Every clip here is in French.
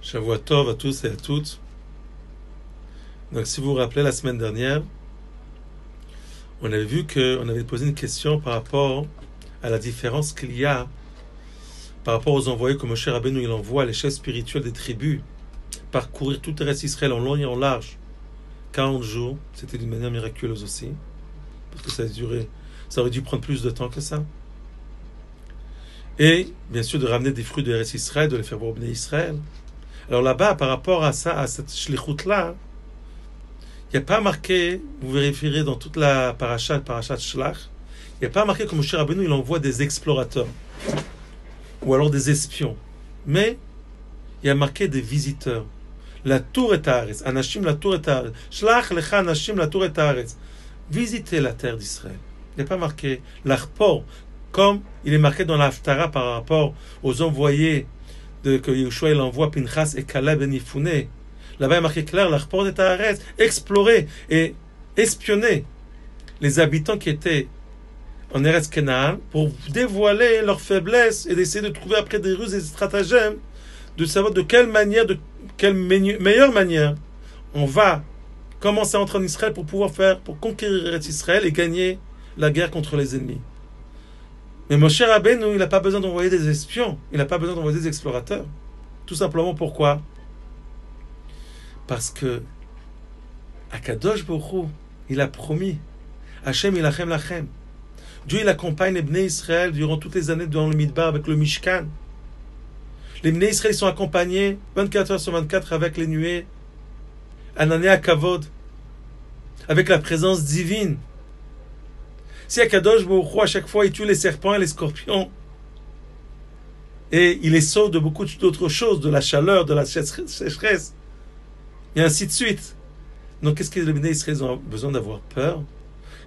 Shavua Tov à tous et à toutes. Donc, si vous vous rappelez, la semaine dernière, on avait vu qu'on avait posé une question par rapport à la différence qu'il y a par rapport aux envoyés que Moshe Rabbeinu il envoie à l'échelle spirituelle des tribus, parcourir tout le reste d'Israël en long et en large, 40 jours. C'était d'une manière miraculeuse aussi, parce que ça aurait dû prendre plus de temps que ça. Et, bien sûr, de ramener des fruits de Eretz Israël, de les faire voir au Bnei Israël. Alors là-bas, par rapport à ça, à cette shlichut-là, il n'y a pas marqué, vous vérifierez dans toute la parashat Shlach, il n'y a pas marqué que Moshe Rabbeinu il envoie des explorateurs, ou alors des espions. Mais, il y a marqué des visiteurs. La tour et haaretz, Anashim la tour et haaretz, Shlach lecha Anashim la tour et haaretz. Visitez la terre d'Israël. Il n'y a pas marqué l'Arpor, comme il est marqué dans la Haftara par rapport aux envoyés que Yeshua il envoie Pinchas et Caleb et Nifouné. Là-bas il est marqué clair, l'Arpor de Haaretz, explorer et espionner les habitants qui étaient en Eretz Canaan pour dévoiler leurs faiblesses et d'essayer de trouver après des ruses et des stratagèmes de savoir de quelle manière, de quelle meilleure manière on va commencer à entrer en Israël pour conquérir Eretz Israël et gagner la guerre contre les ennemis. Mais Moshe Rabbeinu, il n'a pas besoin d'envoyer des espions, il n'a pas besoin d'envoyer des explorateurs. Tout simplement pourquoi? Parce que Akadosh Baruch Hu, il a promis, Hashem ilachem lachem. Dieu il accompagne les Bnei Israël durant toutes les années dans le Midbar avec le Mishkan. Les Bnei Israël sont accompagnés 24 heures sur 24 avec les nuées, Anané Kavod, avec la présence divine. Si Akadosh Baruch Hu, à chaque fois, il tue les serpents et les scorpions, et il les sauve de beaucoup d'autres choses, de la chaleur, de la sécheresse, et ainsi de suite. Donc, qu'est-ce que les Bnei Israël ont besoin d'avoir peur?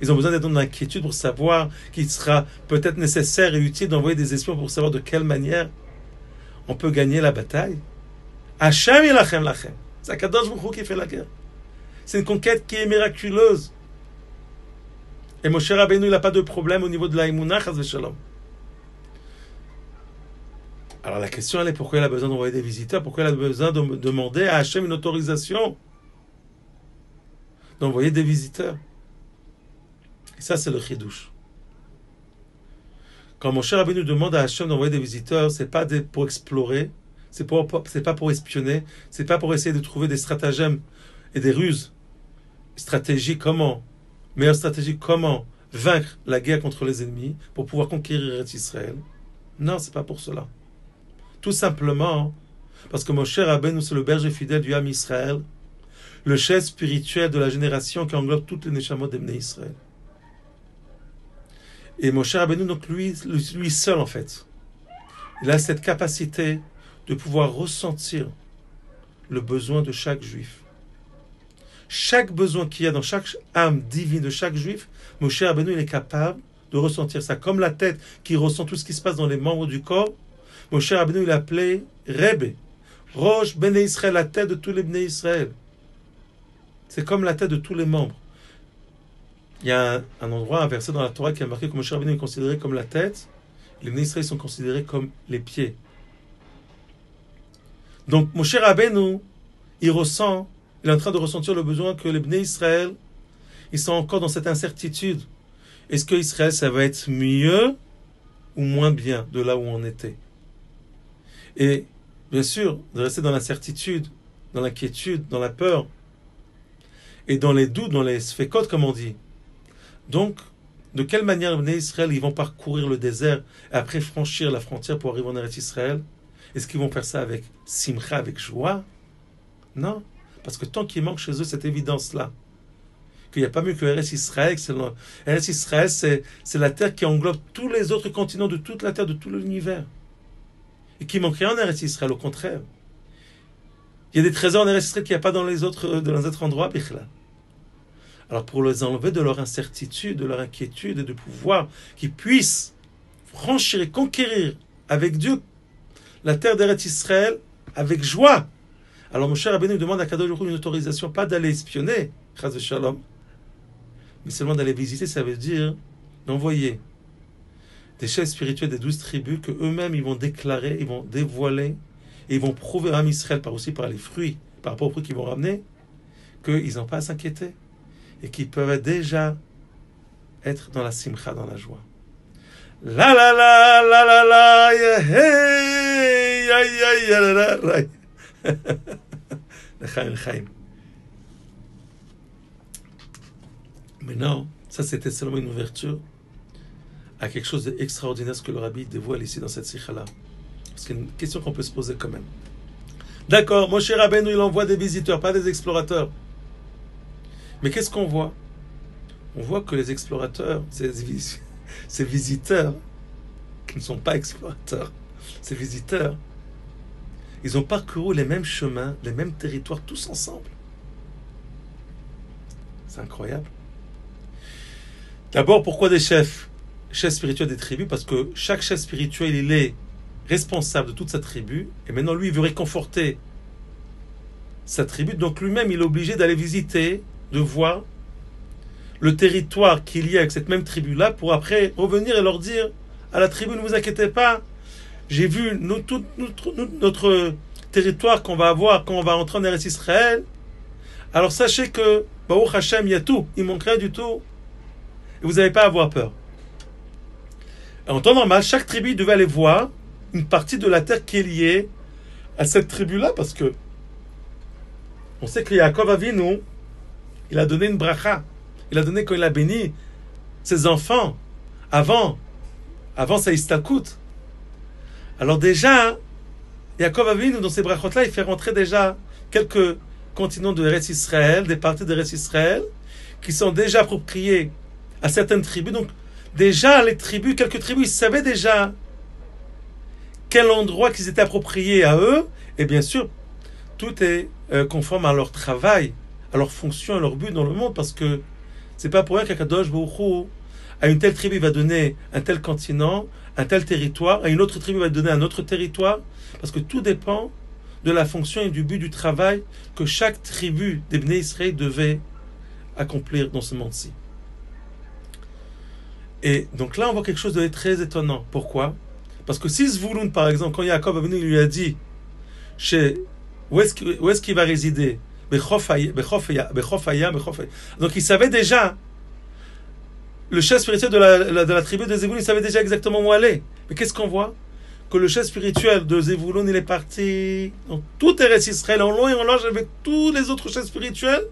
Ils ont besoin d'être dans l'inquiétude pour savoir qu'il sera peut-être nécessaire et utile d'envoyer des espions pour savoir de quelle manière on peut gagner la bataille. Hashem ilachem lachem. C'est Akadosh Baruch Hu qui fait la guerre. C'est une conquête qui est miraculeuse. Et Moshe Rabbeinu, il n'a pas de problème au niveau de la Emunah, chas v'shalom. Alors la question, elle est pourquoi il a besoin d'envoyer des visiteurs? Pourquoi il a besoin de demander à Hachem une autorisation d'envoyer des visiteurs? Et ça, c'est le chidouche. Quand Moshe Rabbeinu demande à Hachem d'envoyer des visiteurs, c'est pas pour explorer, c'est pas pour espionner, c'est pas pour essayer de trouver des stratagèmes et des ruses. Meilleure stratégie, comment vaincre la guerre contre les ennemis pour pouvoir conquérir Eretz Israël. Non, c'est pas pour cela. Tout simplement parce que Moshe Rabbeinu, c'est le berger fidèle du Ham Israël, le chef spirituel de la génération qui englobe toutes les neshamot des Bnei Israël. Et Moshe Rabbeinu, donc lui seul en fait, il a cette capacité de pouvoir ressentir le besoin de chaque juif. Chaque besoin qu'il y a dans chaque âme divine de chaque juif, Moshe Rabbeinu il est capable de ressentir ça. Comme la tête qui ressent tout ce qui se passe dans les membres du corps, Moshe Rabbeinu il est appelé Rebbe, Rosh Bnei Israël, la tête de tous les Bnei Israël. C'est comme la tête de tous les membres. Il y a un endroit, un verset dans la Torah qui a marqué que Moshe Rabbeinu est considéré comme la tête, les Bnei Israël sont considérés comme les pieds. Donc Moshe Rabbeinu, il est en train de ressentir le besoin que les Bnei Israël, ils sont encore dans cette incertitude. Est-ce que Israël, ça va être mieux ou moins bien de là où on était? Et bien sûr, de rester dans l'incertitude, dans l'inquiétude, dans la peur, et dans les doutes, dans les sfekot, comme on dit. Donc, de quelle manière les Bnei Israël, ils vont parcourir le désert et après franchir la frontière pour arriver en Eretz Israël? Est-ce qu'ils vont faire ça avec simcha, avec joie? Non. Parce que tant qu'il manque chez eux cette évidence-là, qu'il n'y a pas mieux que Eretz Israël, Eretz Israël, c'est la terre qui englobe tous les autres continents de toute la terre, de tout l'univers. Et qui manque rien en Eretz Israël, au contraire. Il y a des trésors en Eretz Israël qu'il n'y a pas dans les autres endroits, Bichla. Alors pour les enlever de leur incertitude, de leur inquiétude, et de pouvoir qu'ils puissent franchir et conquérir avec Dieu la terre d'Eretz Israël avec joie. Alors Moshe Rabbeinu demande à Kadosh Baruch Hu une autorisation, pas d'aller espionner, chas v'shalom, mais seulement d'aller visiter. Ça veut dire d'envoyer des chefs spirituels des 12 tribus que eux-mêmes ils vont déclarer, ils vont dévoiler Et ils vont prouver à Israël, aussi par les fruits, par rapport aux fruits qu'ils vont ramener, qu'ils n'ont pas à s'inquiéter et qu'ils peuvent déjà être dans la simcha, dans la joie. La la la la la la hey ya ya ya la la. L'chaim l'chaim. Maintenant, ça c'était seulement une ouverture à quelque chose d'extraordinaire ce que le Rabbi dévoile ici dans cette sikha-là. Parce qu'il y a une question qu'on peut se poser quand même. D'accord, Moshe Rabbeinu il envoie des visiteurs, pas des explorateurs. Mais qu'est-ce qu'on voit? On voit que les explorateurs, ces visiteurs, qui ne sont pas explorateurs, ces visiteurs, ils ont parcouru les mêmes chemins, les mêmes territoires, tous ensemble. C'est incroyable. D'abord, pourquoi des chefs? Chef spirituel des tribus, parce que chaque chef spirituel, il est responsable de toute sa tribu, et maintenant lui, il veut réconforter sa tribu, donc lui-même, il est obligé d'aller visiter, de voir le territoire qu'il y a avec cette même tribu-là, pour après revenir et leur dire à la tribu, ne vous inquiétez pas, j'ai vu tout notre territoire qu'on va avoir quand on va rentrer en Eretz Israël, alors sachez que, Baruch Hashem, il y a tout, il manque rien du tout, et vous n'avez pas à avoir peur. En temps normal, chaque tribu devait aller voir une partie de la terre qui est liée à cette tribu-là, parce que on sait que Yaakov Avinu, il a donné une bracha. Il a donné, quand il a béni ses enfants, avant sa istalkut. Alors déjà, Yaakov Avinu, dans ces brachot-là, il fait rentrer déjà quelques continents de Eretz Israël, des parties d'Eretz Israël, qui sont déjà appropriées à certaines tribus. Donc, déjà, les tribus, quelques tribus, ils savaient déjà quel endroit qu'ils étaient appropriés à eux. Et bien sûr, tout est conforme à leur travail, à leur fonction, à leur but dans le monde, parce que c'est pas pour rien qu'Akadosh Baruch Hu, à une telle tribu, il va donner un tel continent, un tel territoire, à une autre tribu, il va donner un autre territoire, parce que tout dépend de la fonction et du but du travail que chaque tribu des Bnei Israël devait accomplir dans ce monde-ci. Et donc là, on voit quelque chose de très étonnant. Pourquoi? Parce que si Zvouloun, par exemple, quand Yaakov est venu, il lui a dit où est-ce qu'il va résider? Donc il savait déjà, le chef spirituel de la tribu de Zevulun, il savait déjà exactement où aller. Mais qu'est-ce qu'on voit? Que le chef spirituel de Zevulun, il est parti dans tout Eretz Israël, en long et en large, avec tous les autres chefs spirituels.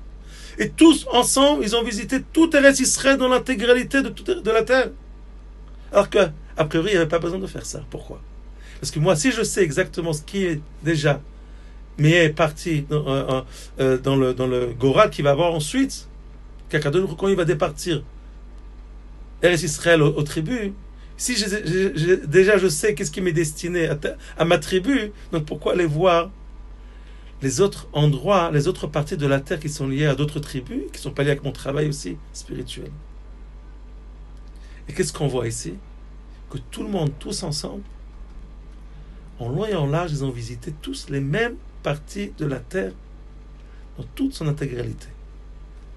Et tous ensemble, ils ont visité tout Eretz Israël dans l'intégralité de la terre. Alors que, a priori, il n'y avait pas besoin de faire ça. Pourquoi? Parce que moi, si je sais exactement ce qui est déjà, mais est parti dans le Goral qu'il va avoir ensuite, quand il va départir Eretz Israël aux tribus, si déjà je sais qu'est-ce qui m'est destiné à ma tribu, donc pourquoi aller voir les autres endroits, les autres parties de la terre qui sont liées à d'autres tribus, qui sont pas liées avec mon travail aussi spirituel. Et qu'est-ce qu'on voit ici? Que tout le monde, tous ensemble, en long et en large, ils ont visité tous les mêmes parties de la terre dans toute son intégralité.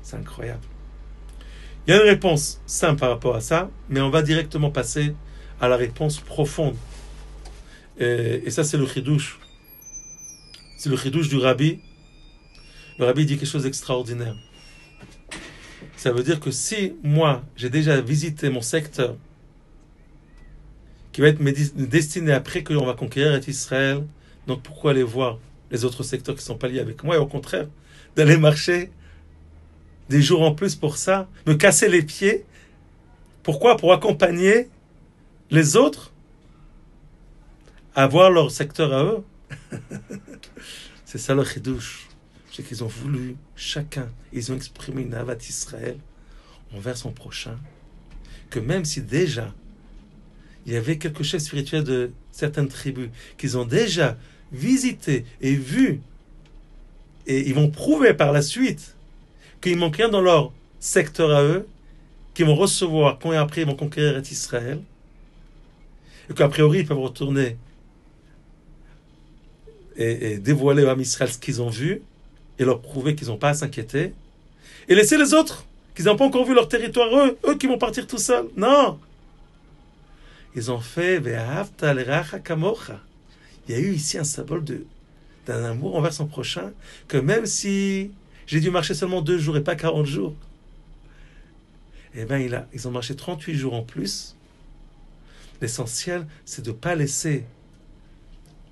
C'est incroyable. Il y a une réponse simple par rapport à ça, mais on va directement passer à la réponse profonde. Et ça, c'est le chidouche. C'est le chidouche du Rabbi. Le Rabbi dit quelque chose d'extraordinaire. Ça veut dire que si moi, j'ai déjà visité mon secteur, qui va être destiné après que l'on va conquérir Israël, donc pourquoi aller voir les autres secteurs qui ne sont pas liés avec moi, et au contraire, d'aller marcher des jours en plus pour ça, me casser les pieds. Pourquoi? Pour accompagner les autres à voir leur secteur à eux. C'est ça le chidouche. C'est qu'ils ont voulu, chacun, ils ont exprimé une avat Israël envers son prochain, que même si déjà il y avait quelques chefs spirituels de certaines tribus qu'ils ont déjà visité et vu, et ils vont prouver par la suite qu'il manque rien dans leur secteur à eux, qu'ils vont recevoir quand et après ils vont conquérir Israël, et qu'a priori ils peuvent retourner et dévoiler à Israël ce qu'ils ont vu, et leur prouver qu'ils n'ont pas à s'inquiéter, et laisser les autres, qu'ils n'ont pas encore vu leur territoire, eux qui vont partir tout seuls. Non! Ils ont fait il y a eu ici un symbole d'un amour envers son prochain, que même si j'ai dû marcher seulement 2 jours et pas 40 jours, eh bien, ils ont marché 38 jours en plus. L'essentiel, c'est de ne pas laisser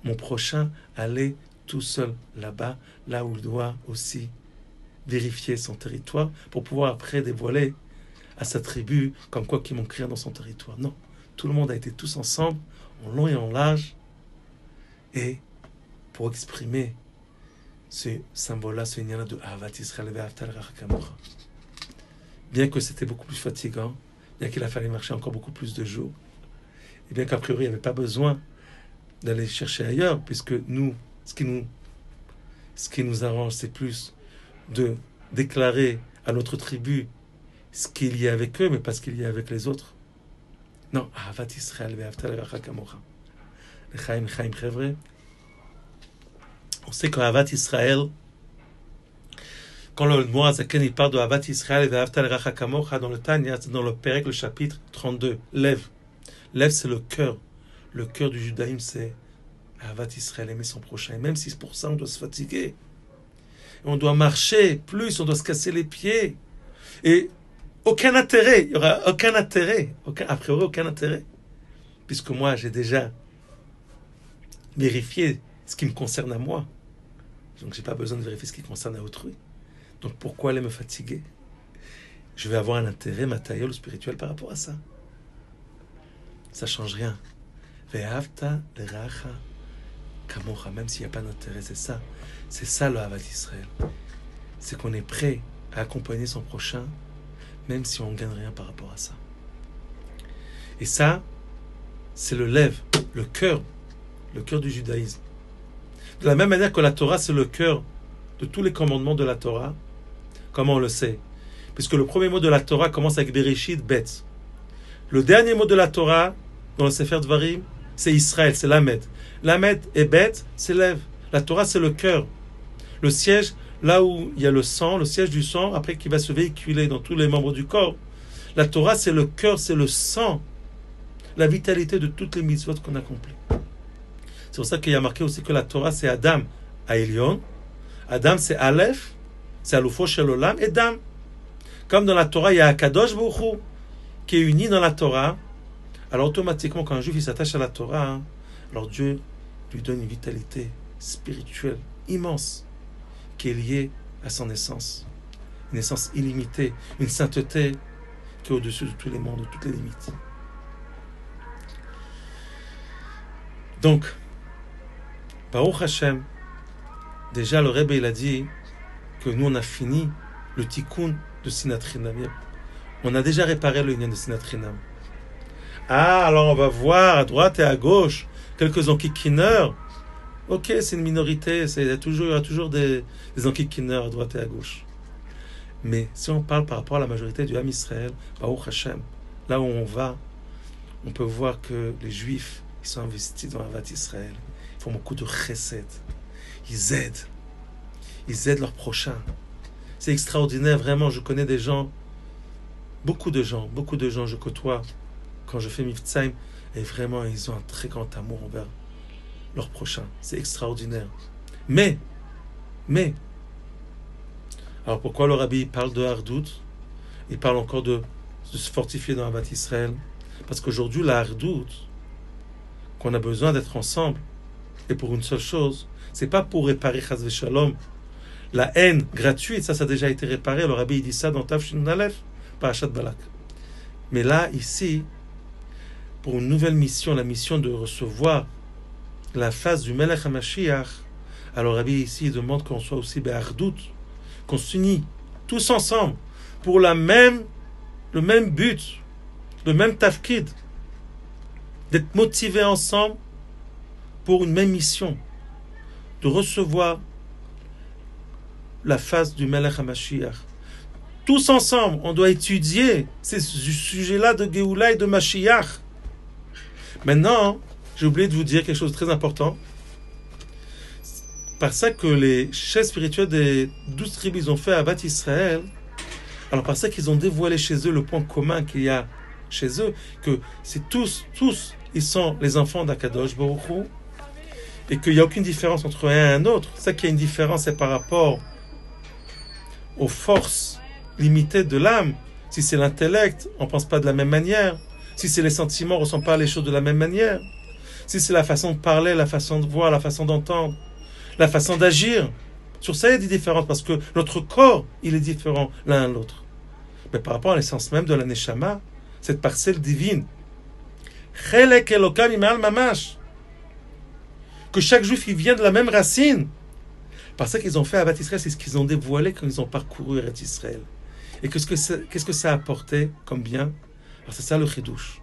mon prochain aller tout seul là-bas, là où il doit aussi vérifier son territoire pour pouvoir après dévoiler à sa tribu comme quoi qu'ils m'ont dans son territoire. Non, tout le monde a été tous ensemble, en long et en large, et pour exprimer ce symbole-là, ce lien-là de Ahavat Israël ve'ahavta l'reacha kamocha. Bien que c'était beaucoup plus fatigant, bien qu'il a fallu marcher encore beaucoup plus de jours, et bien qu'a priori il n'y avait pas besoin d'aller chercher ailleurs, puisque nous, ce qui nous arrange, c'est plus de déclarer à notre tribu ce qu'il y a avec eux, mais pas ce qu'il y a avec les autres. Non, Ahavat Israël ve'ahavta l'reacha kamocha. L'chaim chevre. On sait qu'Ahavat Israël, quand le Moazaken il parle de Ahavat Israël et ve'ahavta l'reacha kamocha dans le Tanya, c'est dans le Pérec, le chapitre 32. Lève, c'est le cœur. Le cœur du judaïsme, c'est Ahavat Israël, aimer son prochain. Et même si pour ça, on doit se fatiguer. On doit marcher plus, on doit se casser les pieds. Et aucun intérêt, il n'y aura aucun intérêt. A priori, aucun intérêt. Puisque moi, j'ai déjà vérifié ce qui me concerne à moi. Donc, je n'ai pas besoin de vérifier ce qui concerne à autrui. Donc, pourquoi aller me fatiguer? Je vais avoir un intérêt matériel ou spirituel par rapport à ça. Ça ne change rien. Ve'ahavta l'reacha kamocha, même s'il n'y a pas d'intérêt, c'est ça le Ahavat Israël. C'est qu'on est prêt à accompagner son prochain, même si on ne gagne rien par rapport à ça. Et ça, c'est le lève, le cœur du judaïsme. De la même manière que la Torah, c'est le cœur de tous les commandements de la Torah. Comment on le sait? Puisque le premier mot de la Torah commence avec Bereshit, Bet. Le dernier mot de la Torah, dans le Sefer Dvarim, c'est Israël, c'est Lamed. Lamed et Bet, c'est lève. La Torah, c'est le cœur. Le siège, là où il y a le sang, le siège du sang, après qui va se véhiculer dans tous les membres du corps. La Torah, c'est le cœur, c'est le sang, la vitalité de toutes les mitzvot qu'on accomplit. C'est pour ça qu'il y a marqué aussi que la Torah, c'est Adam à Elion. Adam, c'est Aleph, c'est Alufo Shel Olam, et Dam. Comme dans la Torah, il y a Akadosh Baruch Hu, qui est uni dans la Torah. Alors automatiquement, quand un juif il s'attache à la Torah, alors Dieu lui donne une vitalité spirituelle immense qui est liée à son essence. Une essence illimitée, une sainteté qui est au-dessus de tous les mondes, de toutes les limites. Donc, Baruch Hashem, déjà le Rebbe il a dit que nous on a fini le tikkun de Sinat Chinam. On a déjà réparé le lien de Sinat Chinam. Ah, alors on va voir à droite et à gauche quelques enquiquineurs. Ok, c'est une minorité, il y aura toujours des enquiquineurs à droite et à gauche. Mais si on parle par rapport à la majorité du Ham Israël, Baruch Hashem, là où on va, on peut voir que les Juifs, ils sont investis dans Ahavat Israël. Ils font beaucoup de chesed. Ils aident leurs prochains. C'est extraordinaire, vraiment. Je connais des gens, beaucoup de gens je côtoie quand je fais Mivtsaim, et vraiment, ils ont un très grand amour envers leurs prochains. C'est extraordinaire. Mais, alors pourquoi le Rabbi parle de Hardout? Il parle encore de se fortifier dans Ahavat Israël. Parce qu'aujourd'hui, la Hardout, qu'on a besoin d'être ensemble, et pour une seule chose, c'est pas pour réparer Chas v'Shalom la haine gratuite, ça a déjà été réparé. Le Rabbi il dit ça dans Tafshin Aleph, Parashat Balak. Mais là, ici, pour une nouvelle mission, la mission de recevoir la face du Melech HaMashiach, alors Rabbi ici il demande qu'on soit aussi be'ardout, qu'on s'unit tous ensemble pour le même but, le même tafkid, d'être motivés ensemble pour une même mission, de recevoir la face du Melech HaMashiach. Tous ensemble, on doit étudier ces sujets-là de Géoula et de Mashiach. Maintenant, j'ai oublié de vous dire quelque chose de très important. Par ça que les chefs spirituels des 12 tribus ils ont fait à Ahavat Israël, alors par ça qu'ils ont dévoilé chez eux le point commun qu'il y a chez eux, que c'est tous, ils sont les enfants d'Akadosh Baruch Hu, et qu'il n'y a aucune différence entre un et un autre. Ça qu'il y a une différence, c'est par rapport aux forces limitées de l'âme. Si c'est l'intellect, on ne pense pas de la même manière. Si c'est les sentiments, on ne ressent pas les choses de la même manière. Si c'est la façon de parler, la façon de voir, la façon d'entendre, la façon d'agir. Sur ça, il y a des différences parce que notre corps, il est différent l'un à l'autre. Mais par rapport à l'essence même de la Neshama, cette parcelle divine, Chelek Elokam Imal Mamash, que chaque juif il vient de la même racine. Parce que qu'ils ont fait à Bat Israël, c'est ce qu'ils ont dévoilé quand ils ont parcouru Eretz Israël. Et qu'est-ce que ça a apporté comme bien? Alors c'est ça le chidouche.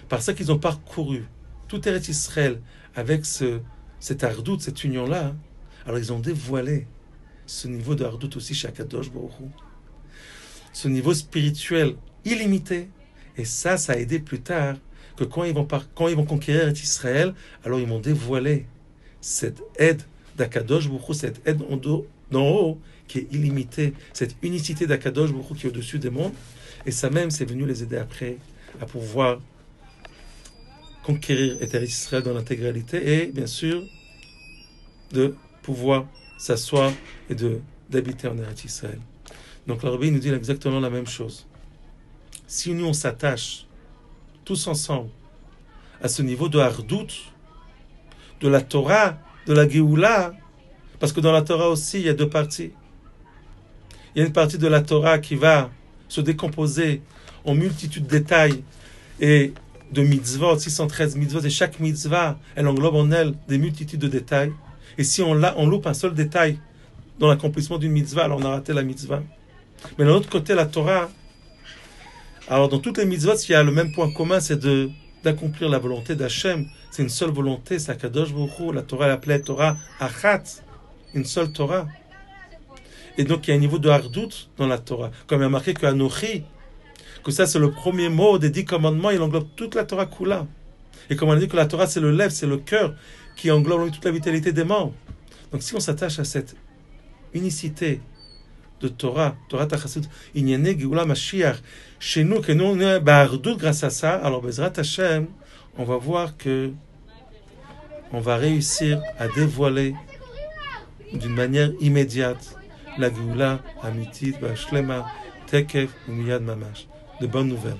Parce qu'ils ont parcouru tout Eretz Israël avec cette ardoute, cette union-là, alors ils ont dévoilé ce niveau de ardoute aussi chez Akadosh Baruch Hu. Ce niveau spirituel illimité. Et ça a aidé plus tard que quand ils vont conquérir Eretz Israël, alors ils vont dévoiler cette aide d'Akadosh Baruch Hu, cette aide d'en haut qui est illimitée, cette unicité d'Akadosh Baruch Hu qui est au-dessus des mondes. Et ça même, c'est venu les aider après à pouvoir conquérir Eretz Israël dans l'intégralité et bien sûr de pouvoir s'asseoir et d'habiter en Eretz Israël. Donc le Rabbi nous dit exactement la même chose. Si nous on s'attache tous ensemble à ce niveau de hardout, de la Torah, de la Géoula, parce que dans la Torah aussi il y a deux parties. Il y a une partie de la Torah qui va se décomposer en multitude de détails et de mitzvot, 613 mitzvot, et chaque mitzvah, elle englobe en elle des multitudes de détails. Et si on loupe un seul détail dans l'accomplissement d'une mitzvah, alors on a raté la mitzvah. Mais de l'autre côté, la Torah, alors dans toutes les mitzvot, il y a le même point commun, c'est d'accomplir la volonté d'Hachem. C'est une seule volonté, c'est Akadosh Baruch Hu. La Torah, elle appelait Torah Achat, une seule Torah. Et donc il y a un niveau de hardout dans la Torah. Comme il y a marqué que Anochi, que ça c'est le premier mot des 10 commandements, il englobe toute la Torah Kula. Et comme on a dit que la Torah c'est le lèvre, c'est le cœur qui englobe toute la vitalité des membres. Donc si on s'attache à cette unicité de Torah Tachasut, Inyane Geoula Mashiach, chez nous, que nous on est hardout grâce à ça, alors Bezrat Hashem, on va voir que on va réussir à dévoiler d'une manière immédiate la Geoula Amitit, Bashlema, Tekef, Miyad Mamash. De bonnes nouvelles.